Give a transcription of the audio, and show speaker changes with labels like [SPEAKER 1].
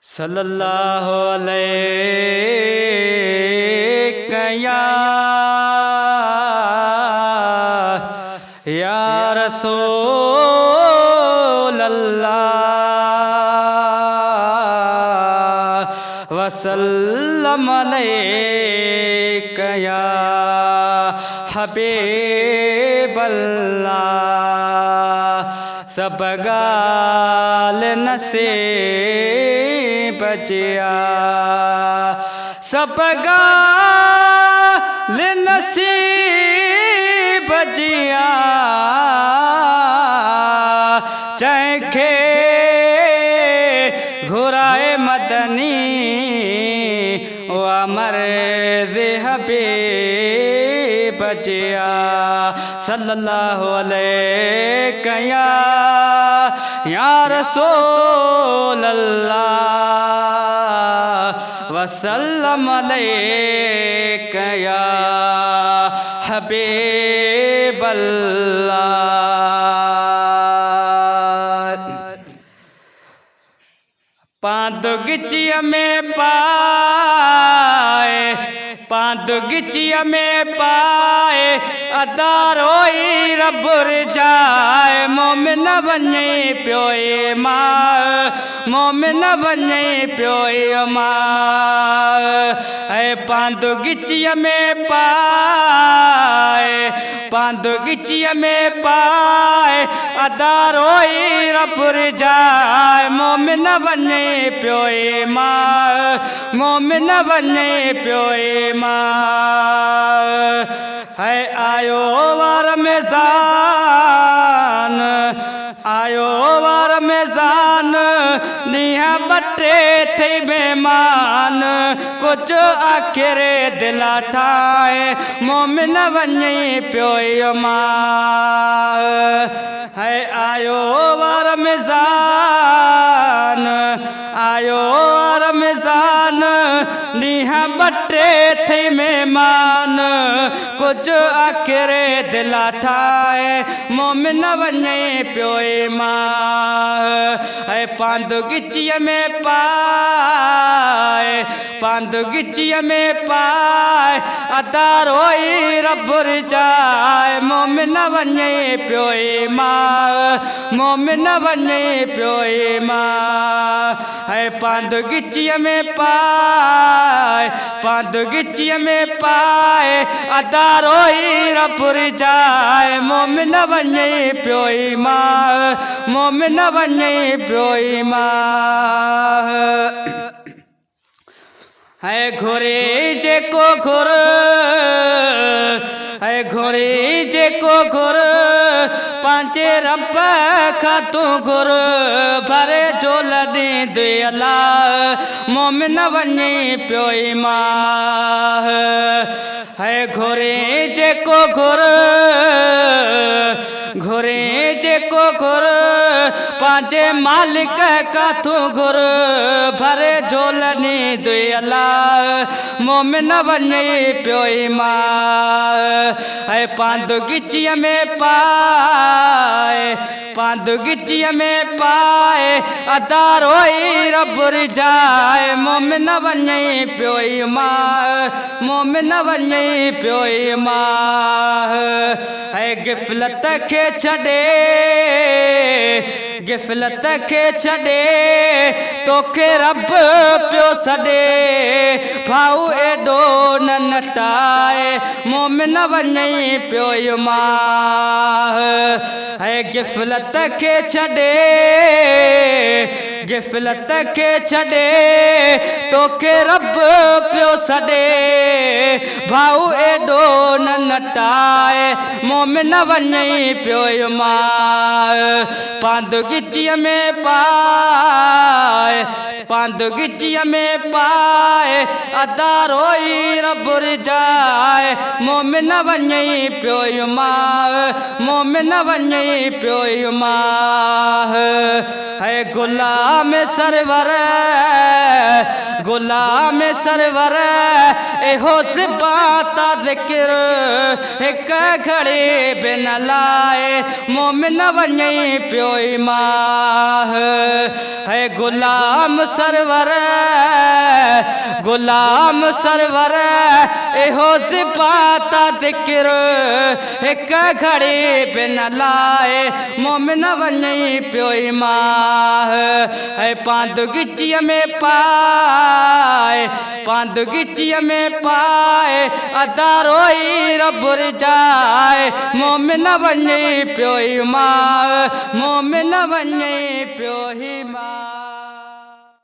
[SPEAKER 1] सल्लल्लाहु अलैहि या रसूल अल्लाह वसल्लम अलैका या हबीब अल्लाह। सब गाल नसीब जिया, सब गाल नसीब जिया, चैखे घुराए मदनी व मर्ज़ हबीब जिया। सल्लल्लाहु अलैका या रसूल अल्लाह वसल्लम अलैका या हबीब अल्लाह। पांदो गिचिया में पाए, पांदो गिचिया में पाए, अदारोई रब जाए। मोमिन बने प्योए माँ, मोमिन बने प्योए माँ। है पांदो गिचिया में पाए, पांदो गिचिया में पाए, अदारोई रब जाए। मोमिन बने प्योए माँ, मोमिन बने प्योए माँ। है आयो वार मेज़ान, आयो वार मेज़ान, निहा बटे थे बेमान। कुछ आखिरे दिला ठाए, मोमिन बने प्योए माँ। है आयो वार मेज़ान, आयो वार मेज़ान, निहा बटे थे मेहमान। कुछ आखिरे दिला ठाए, मोमिन बने प्योए माँ। है पांदो गिचिया में पाए, पांदो गिचिया में पाए, अदारोई रब जाए। मोमिन बने प्योए माँ, मोमिन बने प्योए माँ। है पांदो गिचिया में पाए, पांदो गिचिया में पाए, अदारोई रब जाए। मोमिन बने प्योए माँ, मोमिन बने प्योए माँ। है घोरे जे को घोर, है घोरे जे को घोर, पांचे रब खातू घोर, भरे झोलनी दियला। मोमिन बने प्योए माँ। है घोरे जे को घोर, घोरे जे को घोर, पांचे मालिक का तू घोर, भरे झोलनी दियला। मोमिन बने प्योए माँ। है पांदो गिचिया में पाए, पांदो गिचिया में पाए, अदारोई रब जाए। मोमिन बने प्योए माँ, मोमिन बने प्योए माँ। है गिफलत के छड़े, गिफलत के छड़े, तोखे रब प्यो सड़े। भाऊ एडो न नटाए, मोमिन बने प्योए माँ। है गिफलत के छड़े, गिफलत के छड़े, तोखे रब प्यो सड़े। भाऊ एडो न नटाए, मोमिन बने प्योए माँ। पांदो गिचिया में पाए, पांदो गिचिया में पाए, अदारोई रब जाए। मोमिन बने प्योए माँ, मोमिन बने प्योए माँ। है गुलाम सरवर, गुलाम सरवर, एहो सिफात ज़िक्र हिक घड़ी बिन लाए मोमिन वञई पियो ईमान है गुलाम सरवर एहो सिफात ज़िक्र हिक घड़ी बिन लाए मोमिन वञई पियो ईमान है पांद गिचीअ में पाए अदा रोई रब रिजाए मोमिन वञई पियो ईमान मोमिन वञई पियो ईमान।